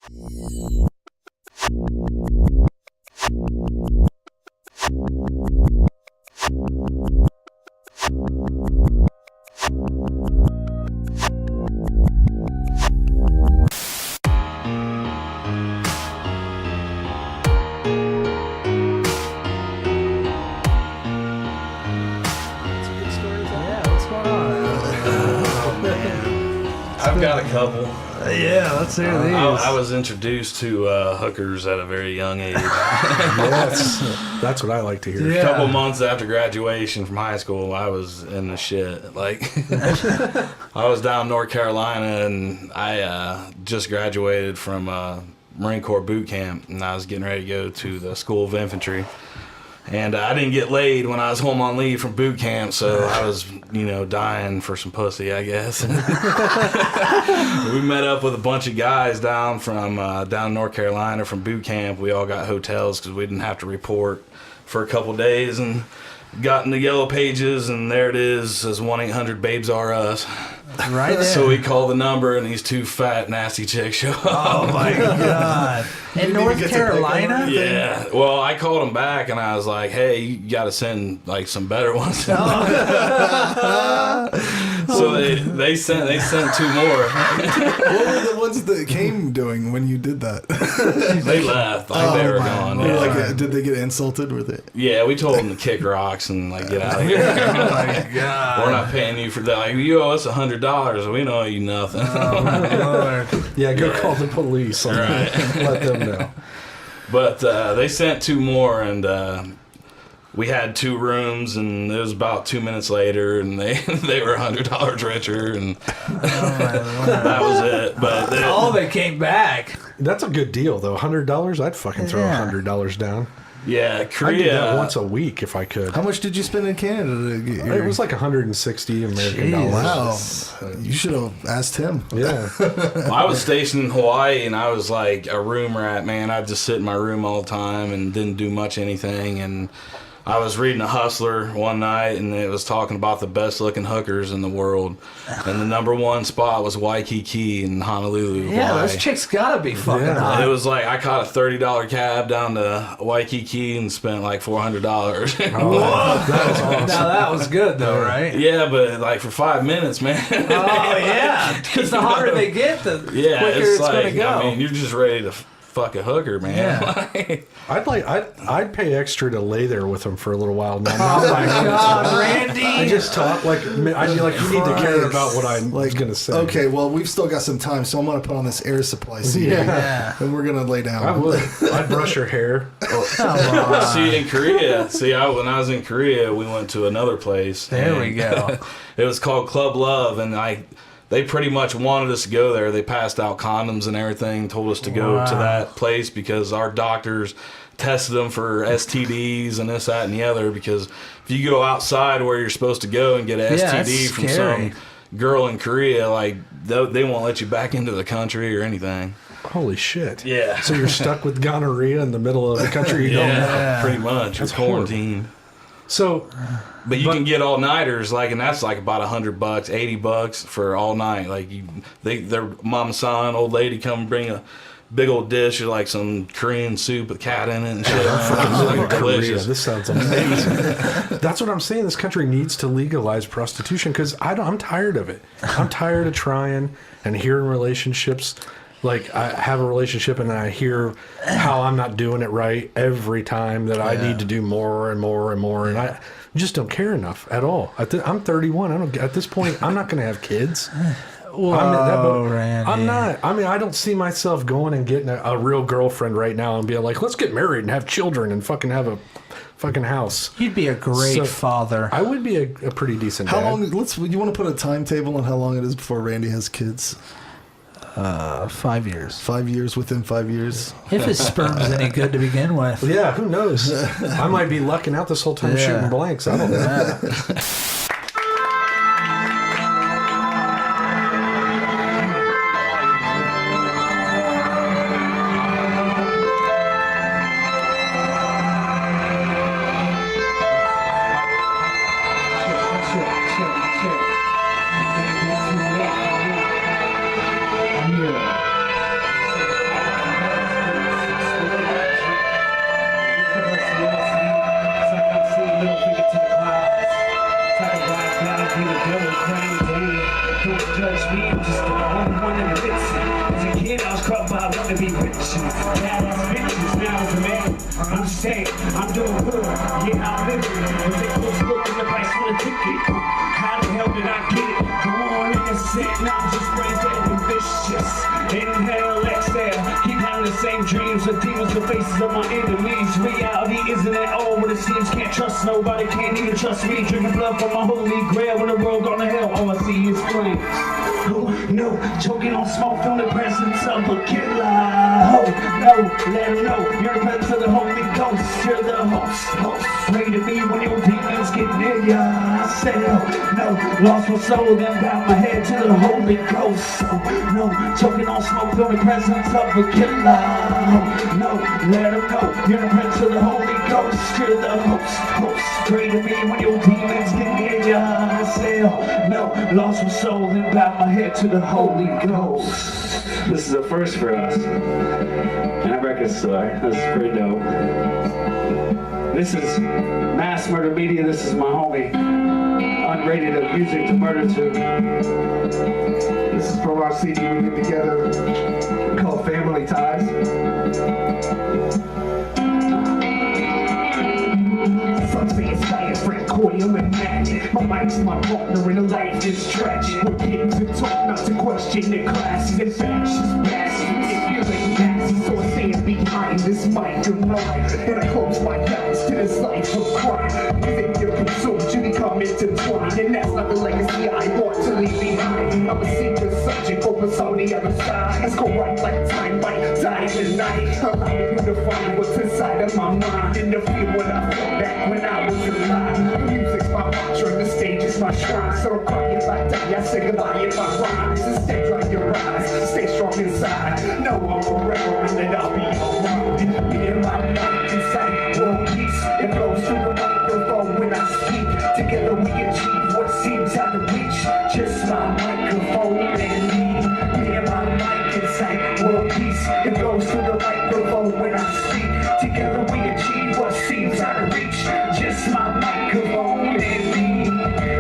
I've got a couple. Yeah, let's hear these. I was introduced to hookers at a very young age. Yes, that's what I like to hear. A couple months after graduation from high school, I was in the shit. Like, I was down in North Carolina, and I just graduated from Marine Corps boot camp, and I was getting ready to go to the School of Infantry. And I didn't get laid when I was home on leave from boot camp, so I was, dying for some pussy, I guess. We met up with a bunch of guys down from down in North Carolina from boot camp. We all got hotels because we didn't have to report for a couple days, and got in the yellow pages, and there it is, says 1-800-BABES-RE-US. Right there. So we call the number, and these two fat, nasty chicks show up. Oh, my God. In North Carolina? Yeah. Well, I called them back, and I was like, hey, you got to send, some better ones. So they sent two more. What were the ones that came doing when you did that? They left. They were gone. Yeah. Did they get insulted with it? Yeah, we told them to kick rocks and, get out of here. Oh, my God. We're not paying you for that. Like, you owe us $100. We don't owe you nothing. Oh, my Lord. Yeah, go call the police. Right. Let them know. But they sent two more, and we had 2 rooms, and it was about 2 minutes later, and they were $100 richer, and that was it. But they came back. That's a good deal, though. $100, I'd fucking throw $100 down. yeah, Korea. I'd do that once a week if I could. How much did you spend in Canada to get your... It was like 160 American dollars. Wow. You should have asked him. Yeah. Well, I was stationed in Hawaii, and I was like a room rat, man. I'd just sit in my room all the time and didn't do much anything. And I was reading a Hustler one night, and it was talking about the best looking hookers in the world. And the #1 spot was Waikiki in Honolulu, Yeah, Hawaii. those chicks gotta be fucking hot. It was like I caught a $30 cab down to Waikiki and spent like $400. That was awesome. Now that was good though, right? Yeah, but for 5 minutes, man. Oh yeah, because the harder they get, the quicker it's gonna go. I mean, you're just ready to fuck a hooker, man. Yeah. I'd pay extra to lay there with them for a little while. Now, Oh my God, Randy! I just talk I'd be like, you need to care about what I'm gonna say. Okay, well, we've still got some time, so I'm gonna put on this air supply seat. Yeah. And we're gonna lay down. I would. I'd brush her hair. See, in Korea, when I was in Korea, we went to another place. There we go. It was called Club Love, and they pretty much wanted us to go there. They passed out condoms and everything, told us to go to that place because our doctors tested them for STDs and this, that, and the other. Because if you go outside where you're supposed to go and get an STD from some girl in Korea, they won't let you back into the country or anything. Holy shit. Yeah. So you're stuck with gonorrhea in the middle of the country you don't know. Pretty much. It's quarantine. So, but you can get all nighters, and that's about $100, $80 for all night. Their mama, son, old lady come bring a big old dish of some Korean soup with cat in it and shit. Delicious. This sounds amazing. That's what I'm saying. This country needs to legalize prostitution because I'm tired of it. I'm tired of trying and hearing relationships. I have a relationship and I hear how I'm not doing it right every time that I need to do more and more and more. And I just don't care enough at all. I'm 31. At this point, I'm not going to have kids. Randy. I'm not. I mean, I don't see myself going and getting a real girlfriend right now and being like, let's get married and have children and fucking have a fucking house. You'd be a great father. I would be a pretty decent How dad. long? You want to put a timetable on how long it is before Randy has kids? 5 years. 5 years, within 5 years. If his sperm's any good to begin with. Yeah, who knows? I might be lucking out this whole time shooting blanks. I don't know. I wanna be bitches, badass bitches. Now as a man, I'm saying I'm doing good. Yeah, I'm living. But take a close look at the price for the ticket. How the hell did I get it? Come on, innocent. Now I'm just brain dead and vicious. Inhale, exhale. Keep having the same dreams. The demons, the faces of my enemies. Reality isn't at all what it seems. Can't trust nobody. Can't even trust me. Drinking blood from my holy grail. When the world gone to hell, all I see is flames. Oh no, choking on smoke from the presence of a killer. Oh no, let him know you're the presence of the Holy Ghost. You're the host. Pray to me when your demons get near ya. I said, oh no, lost my soul, then bow my head to the Holy Ghost. Oh no, choking on smoke from the presence of a killer. Oh no, let him know you're the presence of the Holy Ghost. You're the host. Pray to me when your demons get near ya. I said, oh no, lost my soul, then bow my head to the Holy Ghost. This is a first for us. And I reckon so. This is pretty dope. This is Mass Murder Media. This is my homie. Unrated of Music to Murder to. This is from our CD we did together called Family Ties. Friend, cordial and magic. My mic's my partner in a life is tragic. We're kids to talk, not to question their classes and fashions. Bastards, if you ain't nasty, so I stand behind this mic of mine. And I close my eyes to this life of crime. Within your consumed, you become intertwined. And that's not the legacy I want to leave behind. I'm a secret subject, focus on the other side. Let's go right like time, right, diamond night. Allow you to find what's inside of my mind. And to feel what I felt back when I was alive. Music's my mantra, the stage is my shrine. So don't cry if I die, I say goodbye if I rhyme. So stay dry your eyes, stay strong inside. No, I'm forever and then I'll be alright. Me and my mind inside world peace. It flows through the microphone when I speak. Together we achieve what seems out of reach. Just my microphone and me. Me and my mind inside world peace. It flows through the microphone when I speak. Together we achieve what seems out of reach. Just my microphone and me.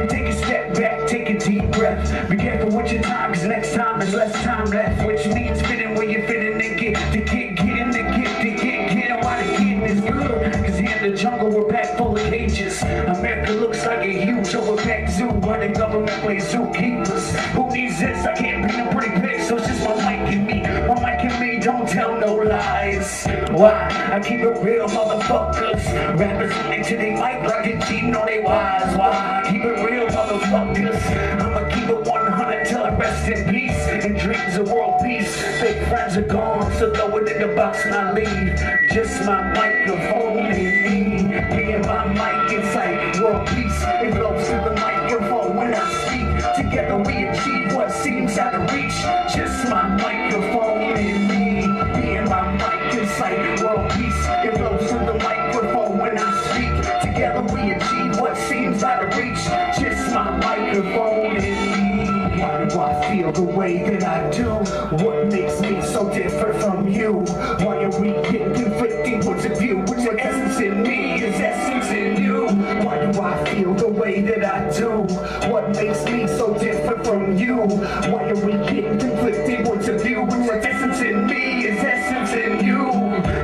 Take a step back, take a deep breath. Be careful with your time, cause next time there's less time left. Which means fitting where you're fitting and get in the get while the getting is good. Cause here in the jungle we're packed full of cages. America looks like a huge overpacked zoo. Where the government plays zookeepers. Who needs this? I can't paint a pretty pic, so it's just my mic and me. My mic and me, don't tell no lies. Why? I keep it real, motherfuckers. Rappers listening to they mic like it cheating on they wives. Why? Keep it real, motherfuckers. I'ma keep it 100 till I rest in peace. And dreams of world peace. Fake friends are gone, so throw it in the box and I leave. Just my microphone and me. Me and my mic inside world peace. It blows through the microphone when I speak. Together we achieve what seems out of reach. Just my microphone and me. Me and my mic inside world peace. It blows through the microphone when I speak. Together we achieve what seems out of reach. Just my microphone and me. Why do I feel the way that I do? What makes me so different from you? Why are we getting conflicting points of view? Which is essence in me is essence in you. Why do I feel the way that I do? What makes me so different from you? Why are we getting conflicting points of view? Which is essence in me is essence in you.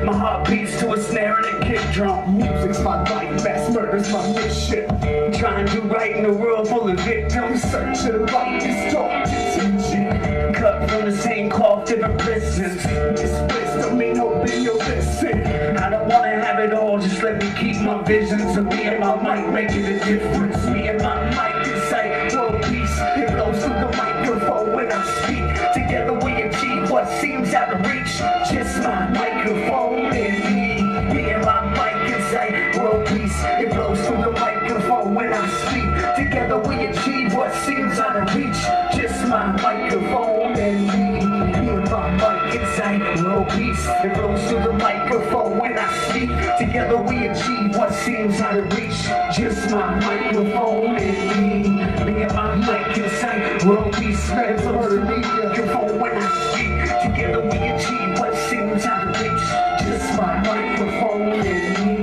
My heart beats to a snare and a kick drum. Music's my life, mass murder's my mission. Trying to do right in a world full of victims. Searching light is dark attention. Cut from the same cloth, different prisons. This wisdom ain't hoping you'll listen. I don't wanna have it all, just let me keep my visions. So me and my mic making a difference. Me and my mic inside world peace. It blows through the microphone when I speak. Together we achieve what seems out of reach. Just my microphone and me. Me and my mic inside world peace. It blows through the microphone when I speak. Together we achieve what seems out of reach. Just my microphone and me. Me and my mic inside world peace. It blows through the microphone when I speak. Together we achieve what seems out of reach. Just my microphone and me. Me and my mic inside world peace. It blows through the microphone when I speak. Together we achieve what seems out of reach. Just my microphone and me.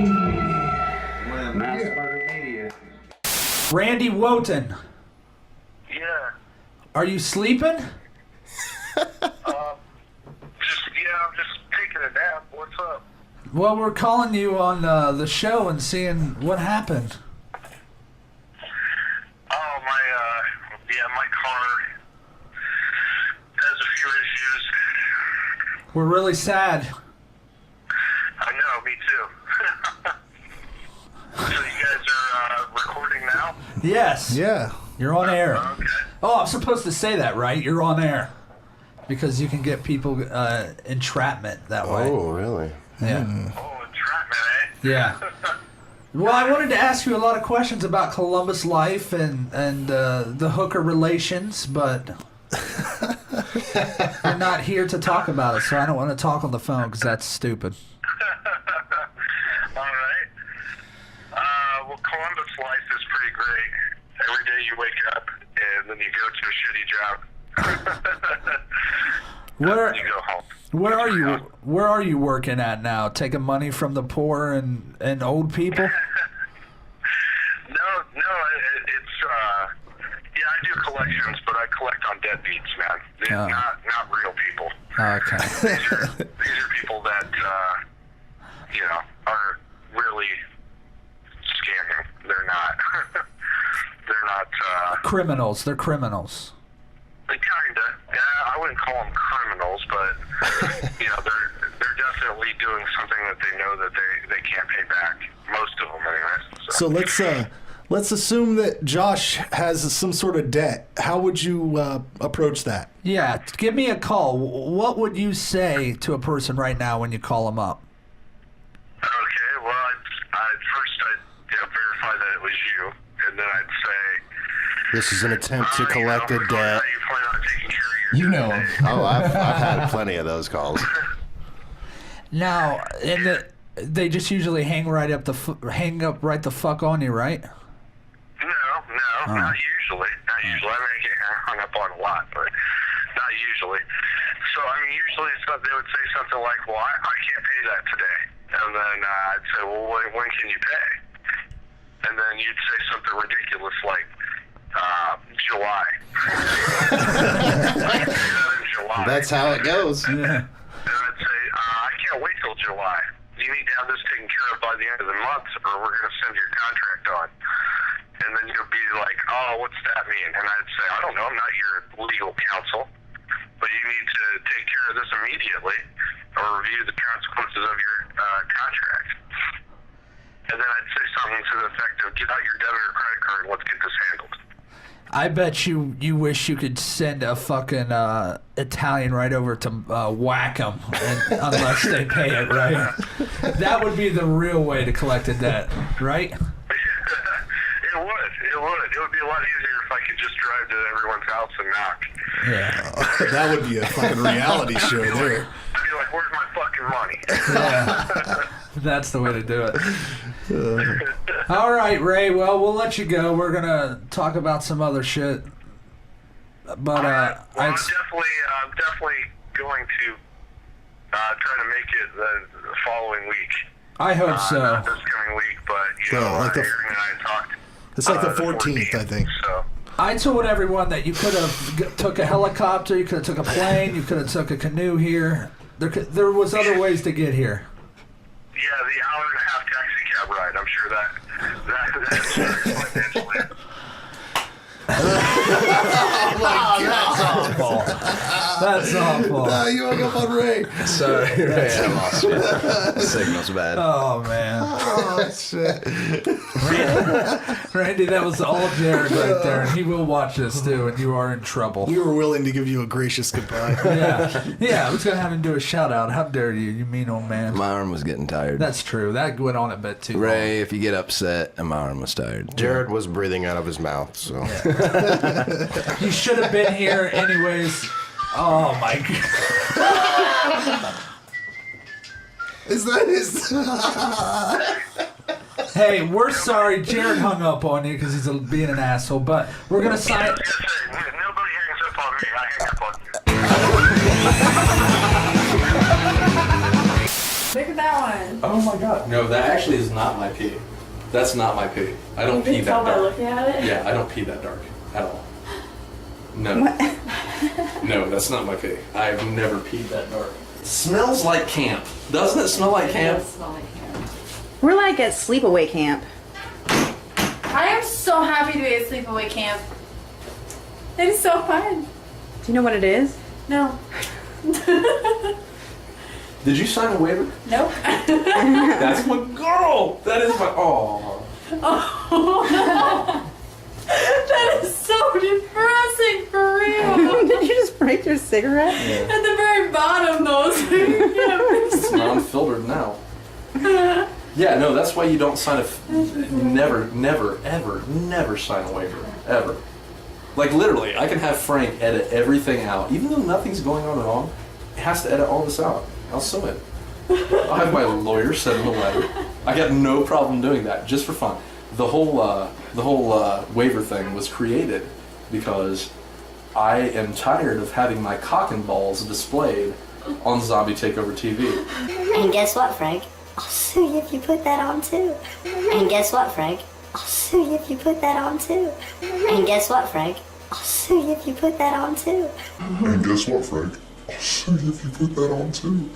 Mass Murder Media. Randy Wotan, Yeah. are you sleeping? Just I'm just taking a nap. What's up? Well, we're calling you on the show and seeing what happened. Oh, my car has a few issues. We're really sad. I know, me too. So you guys are recording now? Yes. Yeah. You're on air. Okay. Oh, I'm supposed to say that, right? You're on air. Because you can get people entrapment that way. Oh, really? Yeah. Oh, entrapment, eh? Yeah. Well, I wanted to ask you a lot of questions about Columbus life and the hooker relations, but you're not here to talk about it, so I don't want to talk on the phone because that's stupid. All right. Well, Columbus life is pretty great. Every day you wake up and then you go to a shitty job. Where You go home. where are you working at now? Taking money from the poor and old people? No, it's yeah, I do collections, but I collect on deadbeats, man. Oh. Not real people. Okay. These are people that are really scamming. They're not. They're not. Criminals. They're criminals. Kinda. Yeah, I wouldn't call them criminals, but they're definitely doing something that they know that they can't pay back. Most of them, anyways. So let's assume that Josh has some sort of debt. How would you approach that? Yeah, give me a call. What would you say to a person right now when you call them up? Okay. Well, I'd first verify that it was you, and then I'd say, This is an attempt to collect a debt. how you plan on taking care of your You know him. Oh, I've had plenty of those calls. Now, they just usually hang right the fuck on you, right? No, not usually. Not usually. I mean, I get hung up on a lot, but not usually. So, I mean, usually they would say something like, well, I can't pay that today. And then I'd say, well, when can you pay? And then you'd say something ridiculous like, July. July. That's how it goes. Yeah. And I'd say, I can't wait till July. You need to have this taken care of by the end of the month, or we're going to send your contract on. And then you'll be like, oh, what's that mean? And I'd say, I don't know, I'm not your legal counsel, but you need to take care of this immediately, or review the consequences of your contract. And then I'd say something to the effect of, get out your debit or credit card, let's get this handled. I bet you wish you could send a fucking Italian right over to whack them unless they pay it, right? That would be the real way to collect a debt, right? It would. It would be a lot easier if I could just drive to everyone's house and knock. Yeah. That would be a fucking reality show there. I'd be like, where's my fucking money? Yeah. That's the way to do it. All right, Ray. Well, we'll let you go. We're gonna talk about some other shit. But Well, I'm definitely going to try to make it the following week. I hope so. Not this coming week, but like Aaron and I talked. It's like the 14th, I think. So. I told everyone that you could have took a helicopter, you could have took a plane, you could have took a canoe here. There was other ways to get here. Yeah, the hour-and-a-half taxi cab ride. I'm sure that's financially. That's awful. That's awful. You hung up on Ray. Sorry, Ray, I lost you. Signal's bad. Oh, man. Oh, shit. Randy, that was all Jared right there, and he will watch this, too, and you are in trouble. We were willing to give you a gracious goodbye. Yeah, I was going to have him do a shout-out. How dare you, you mean old man. My arm was getting tired. That's true. That went on a bit too Ray, long. if you get upset, and my arm was tired. Jared was breathing out of his mouth, so. You should have been here anyways. Oh, my God. Is that his? Hey, we're sorry Jared hung up on you because he's being an asshole, but we're going to sign... I was gonna say, nobody hangs up on me. I hang up on you. Look at that one. Oh my god. No, that actually is not my pee. That's not my pee. I don't pee You that can tell by dark. looking at it? Yeah, I don't pee that dark at all. No. No, that's not my pee. I've never peed that dark. Smells like camp. Doesn't it smell like camp? We're like at sleepaway camp. I am so happy to be at sleepaway camp. It is so fun. Do you know what it is? No. Did you sign a waiver? Nope. That's my girl. That is my. Oh. Oh. That is so depressing for real. Did you just break your cigarette? Yeah. At the very bottom, though. So It's non-filtered now. Yeah, no, that's why you don't sign never, ever sign a waiver. Ever. Like, literally, I can have Frank edit everything out. Even though nothing's going on at all, it has to edit all this out. I'll sue it. I'll have my lawyer send him a letter. I got no problem doing that, just for fun. The whole waiver thing was created because I am tired of having my cock and balls displayed on Zombie TakeOver TV. And guess what, Frank? I'll sue you if you put that on too. And guess what, Frank? I'll sue you if you put that on too. And guess what, Frank? I'll sue you if you put that on too. And guess what, Frank? I'll sue you if you put that on too.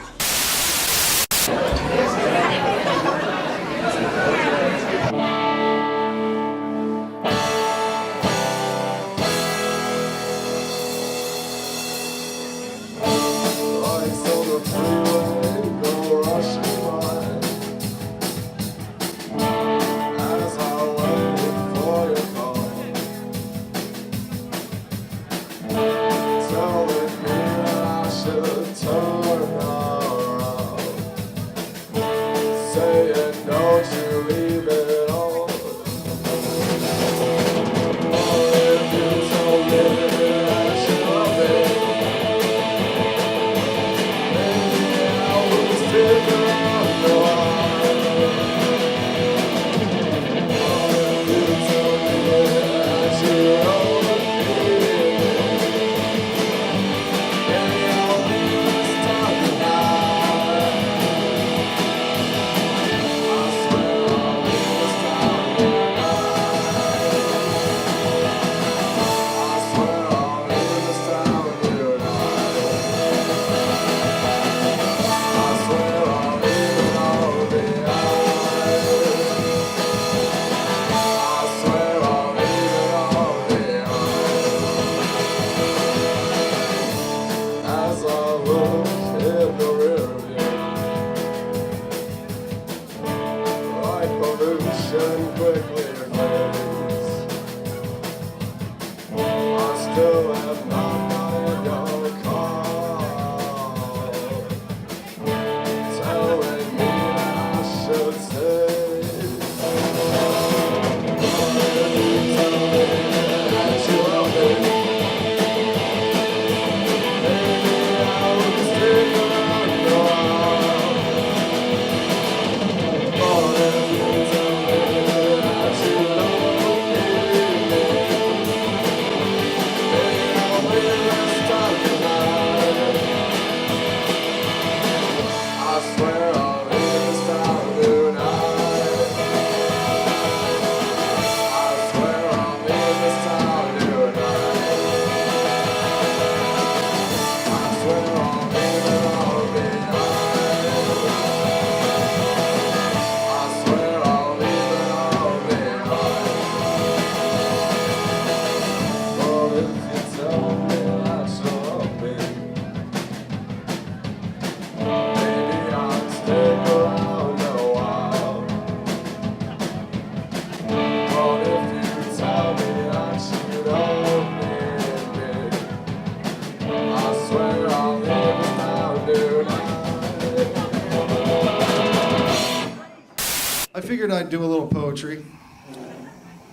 I figured I'd do a little poetry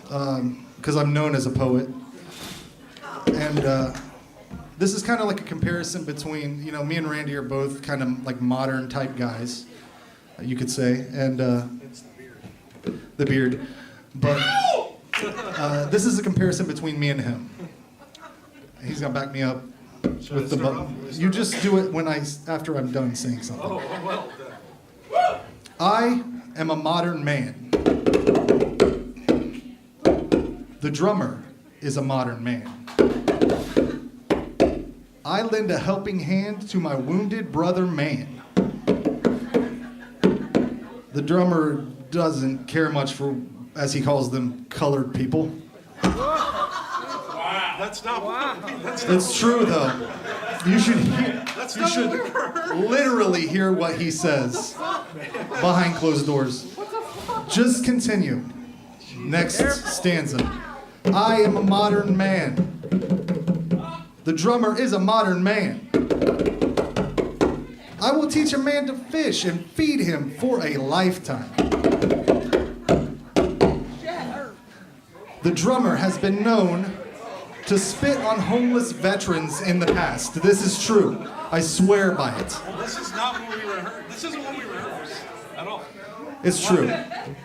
because I'm known as a poet. And this is kind of like a comparison between, you know, me and Randy are both kind of like modern type guys, you could say, and the beard. But this is a comparison between me and him. He's gonna back me up with the button. You just do it after I'm done saying something. Oh, well done. I am a modern man. The drummer is a modern man. I lend a helping hand to my wounded brother man. The drummer doesn't care much for, as he calls them, colored people. Wow. That's not. Wow. It's true though. You should literally hear what he says behind closed doors. Just continue. Next stanza. I am a modern man. The drummer is a modern man. I will teach a man to fish and feed him for a lifetime. The drummer has been known to spit on homeless veterans in the past. This is true. I swear by it. This is not what we rehearsed. This isn't what we rehearsed at all. It's true.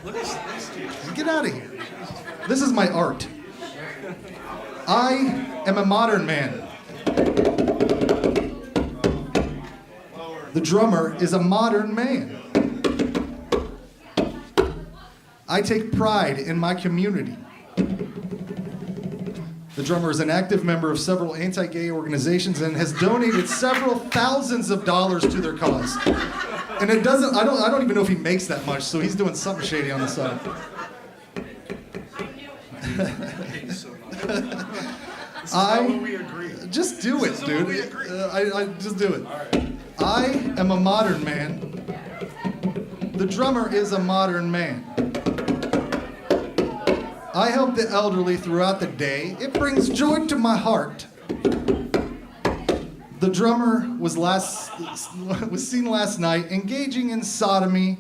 Look at this dude. Get out of here. This is my art. I am a modern man. The drummer is a modern man. I take pride in my community. The drummer is an active member of several anti-gay organizations and has donated several thousands of dollars to their cause. And I don't even know if he makes that much, so he's doing something shady on the side. Just do it, dude. I just do it. I am a modern man. The drummer is a modern man. I help the elderly throughout the day. It brings joy to my heart. The drummer was seen last night engaging in sodomy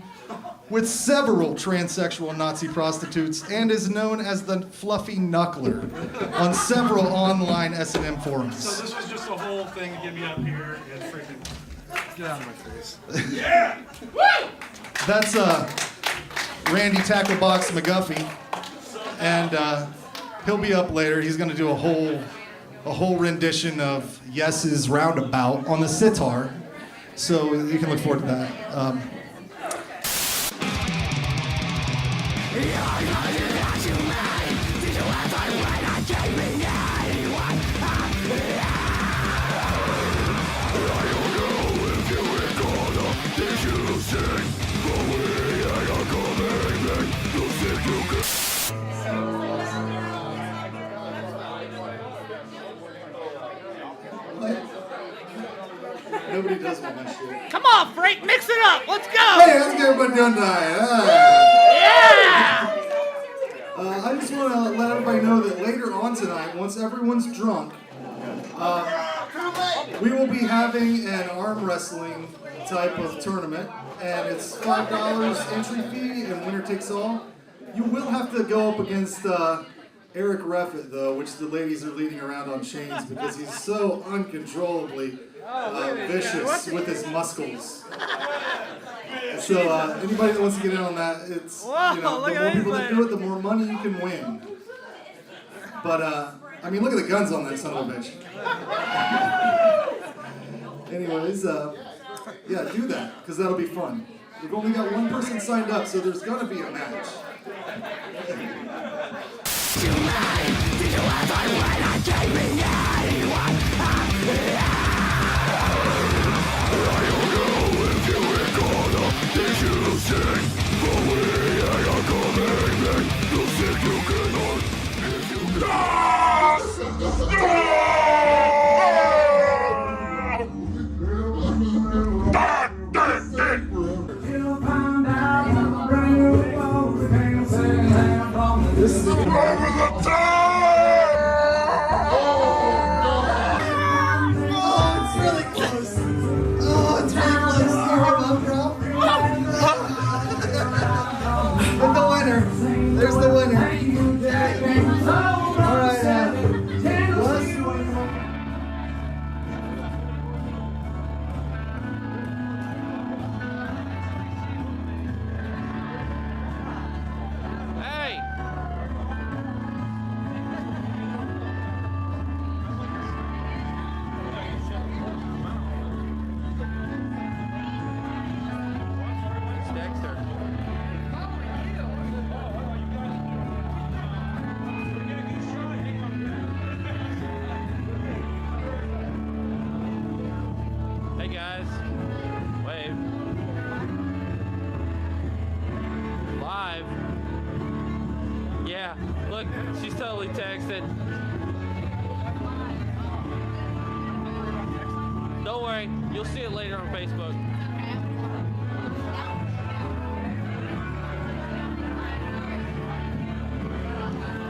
with several transsexual Nazi prostitutes and is known as the Fluffy Knuckler on several online S&M forums. So this was just a whole thing to get me up here and freaking get out of my face. Yeah! That's Randy Tacklebox McGuffey, and he'll be up later. He's going to do a whole rendition of Yes's Roundabout on the sitar, so you can look forward to that. Nobody does want that shit. Come on, Frank, mix it up. Let's go. Hey, how's everybody doing tonight? Yeah! I just want to let everybody know that later on tonight, once everyone's drunk, we will be having an arm wrestling type of tournament, and it's $5 entry fee and winner takes all. You will have to go up against Eric Reffett, though, which the ladies are leading around on chains because he's so uncontrollably vicious with his muscles. So anybody that wants to get in on that, it's, the more people that do it, the more money you can win. But I mean, look at the guns on that son of a bitch. Anyways, yeah, do that because that'll be fun. We've only got one person signed up, so there's gonna be a match. This is over the it's really close. Oh, it's really close. You give up, bro? But the winner. There's the winner. All right, Facebook. She's totally texting. Don't worry, you'll see it later on Facebook.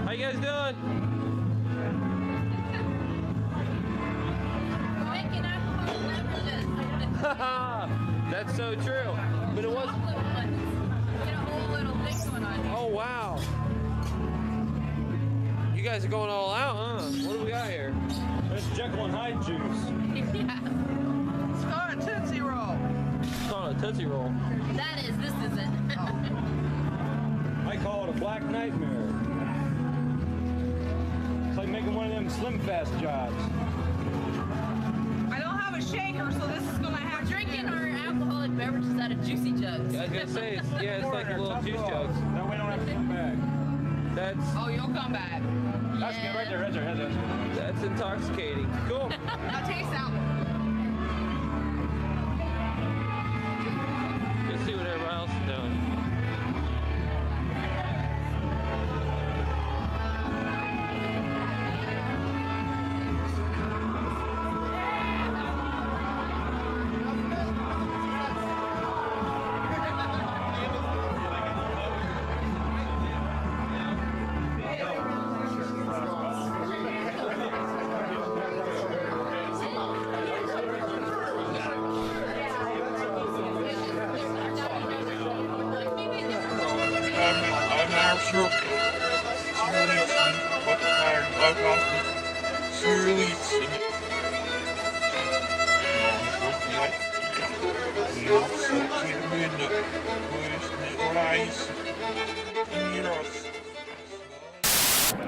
How you guys doing? That's so true. But it was. Oh wow. You guys are going all out, huh? What do we got here? It's Jekyll and Hyde juice. It's called a Tootsie Roll. It's called a Tootsie Roll. That is, this isn't. I call it a black nightmare. It's like making one of them Slim Fast jobs. I don't have a shaker, so this is gonna have. We're drinking our alcoholic beverages out of juicy jugs. I was gonna say, it's like a little juice jugs. That way I don't have to come back. That's. Oh, you'll come back. That's good right there, right there. That's intoxicating. Cool. Now taste that one. Let's see what everybody else is doing.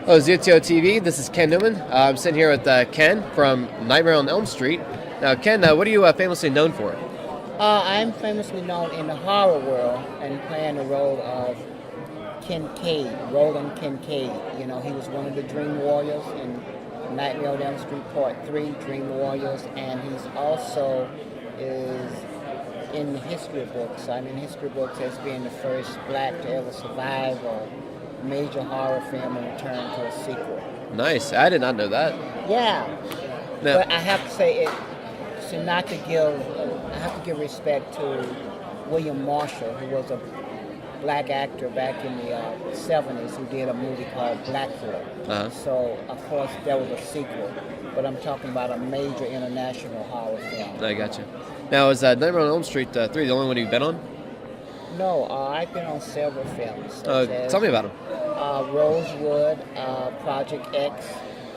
Hello, ZTOTV. This is Ken Newman. I'm sitting here with Ken from Nightmare on Elm Street. Now, Ken, what are you famously known for? I'm famously known in the horror world and playing the role of Kincaid, Roland Kincaid. You know, he was one of the Dream Warriors in Nightmare on Elm Street Part 3, Dream Warriors, and he's also is in the history books. I'm in history books as being the first black to ever survive a major horror film and return to a sequel. Nice. I did not know that. Yeah. Now, But I have to say it. So not to give, I have to give respect to William Marshall, who was a black actor back in the 70s who did a movie called Blackfoot. So, of course, there was a sequel, but I'm talking about a major international horror film. I got you. Now, is Nightmare on Elm Street 3 the only one you've been on? No, I've been on several films. Tell me about them. Rosewood, Project X,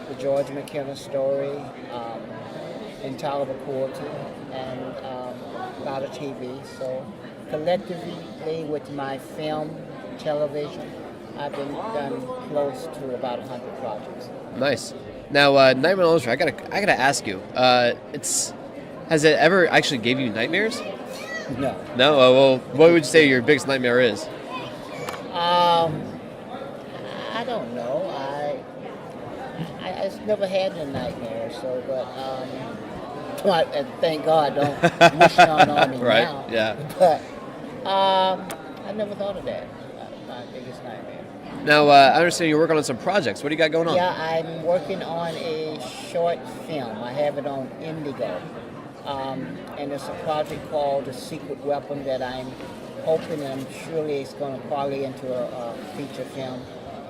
the George McKenna story, Intolerable Cruelty, and a lot of TV. So collectively with my film, television, I've been done close to about 100 projects. Nice. Now, Nightmare on Elm Street, I gotta ask you. Has it ever actually gave you nightmares? No. No? Well, what would you say your biggest nightmare is? I don't know. I just never had a nightmare, so, but thank God, don't wish none on me right, now. yeah. But I never thought of that. My biggest nightmare. Now, I understand you're working on some projects. What do you got going on? Yeah, I'm working on a short film. I have it on Indigo. And it's a project called The Secret Weapon that I'm hoping and surely it's going to parlay into a feature film.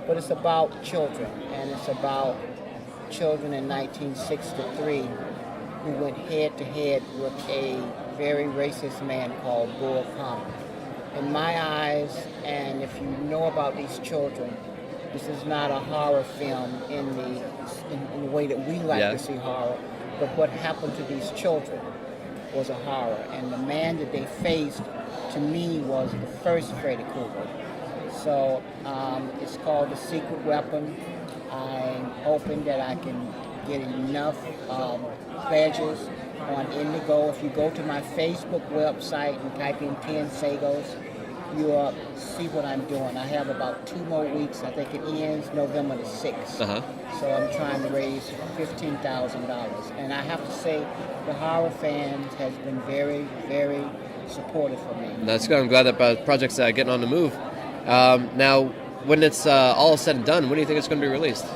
But it's about children, and it's about children in 1963 who went head-to-head with a very racist man called Bull Connor. In my eyes, and if you know about these children, this is not a horror film in the way that we like to see horror, but what happened to these children was a horror. And the man that they faced, to me, was the first Freddy Krueger. So it's called The Secret Weapon. I'm hoping that I can get enough pledges on Indigo. If you go to my Facebook website and type in 10 Sagos, you'll see what I'm doing. I have about 2 more weeks. I think it ends November the 6th. So I'm trying to raise $15,000. And I have to say, the horror fans has been very, very supportive for me. That's good. I'm glad that project's getting on the move. Now, when it's all said and done, when do you think it's going to be released?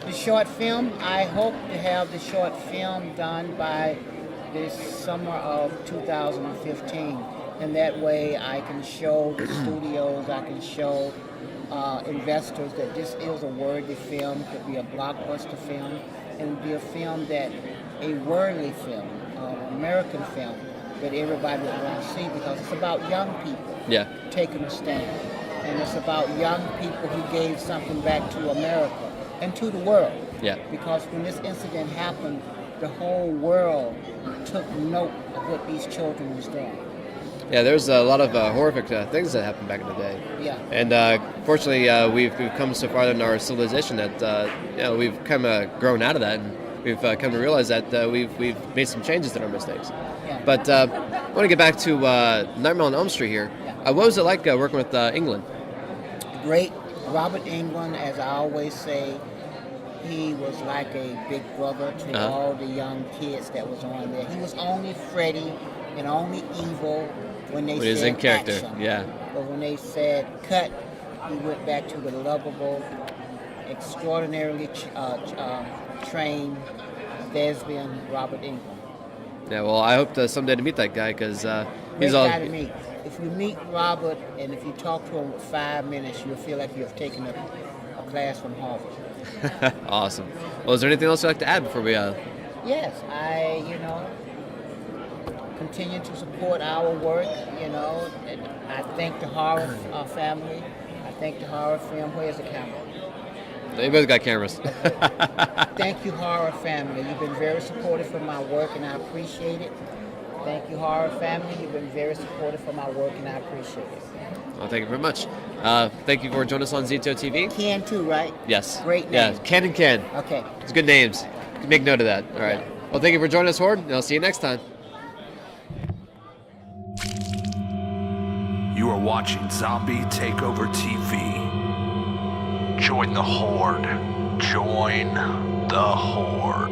The short film, I hope to have the short film done by this summer of 2015. And that way I can show the studios, I can show investors that this is a worthy film, could be a blockbuster film, and be a film that, a worthy film, American film, that everybody would want to see because it's about young people taking a stand. And it's about young people who gave something back to America and to the world. Yeah. Because when this incident happened, the whole world took note of what these children was doing. Yeah, there's a lot of horrific things that happened back in the day. Yeah. And fortunately, we've come so far in our civilization that we've kind of grown out of that, and we've come to realize that we've made some changes in our mistakes. Yeah. But I want to get back to Nightmare on Elm Street here. What was it like working with England? Great. Robert England, as I always say, he was like a big brother to all the young kids that was on there. He was only Freddy and only evil when they said in character, action. yeah. But when they said cut, he went back to the lovable, extraordinarily trained thespian Robert England. Yeah, well, I hope someday to meet that guy because he's Great all. guy to meet. If you meet Robert and if you talk to him for 5 minutes, you'll feel like you have taken a class from Harvard. Awesome. Well, is there anything else you'd like to add before we? Yes, I continue to support our work. I thank the horror family. I thank the horror film. Where's the camera? They both got cameras. Thank you, horror family. You've been very supportive of my work, and I appreciate it. Thank you, horror family. You've been very supportive of my work, and I appreciate it. Well, thank you very much. Thank you for joining us on ZTOTV. Ken too, right? Yes. Great name. Yeah, Ken and Ken. Okay. It's good names. Make note of that. All right. Well, thank you for joining us, Horde, and I'll see you next time. You are watching Zombie TakeOver TV. Join the Horde. Join the Horde.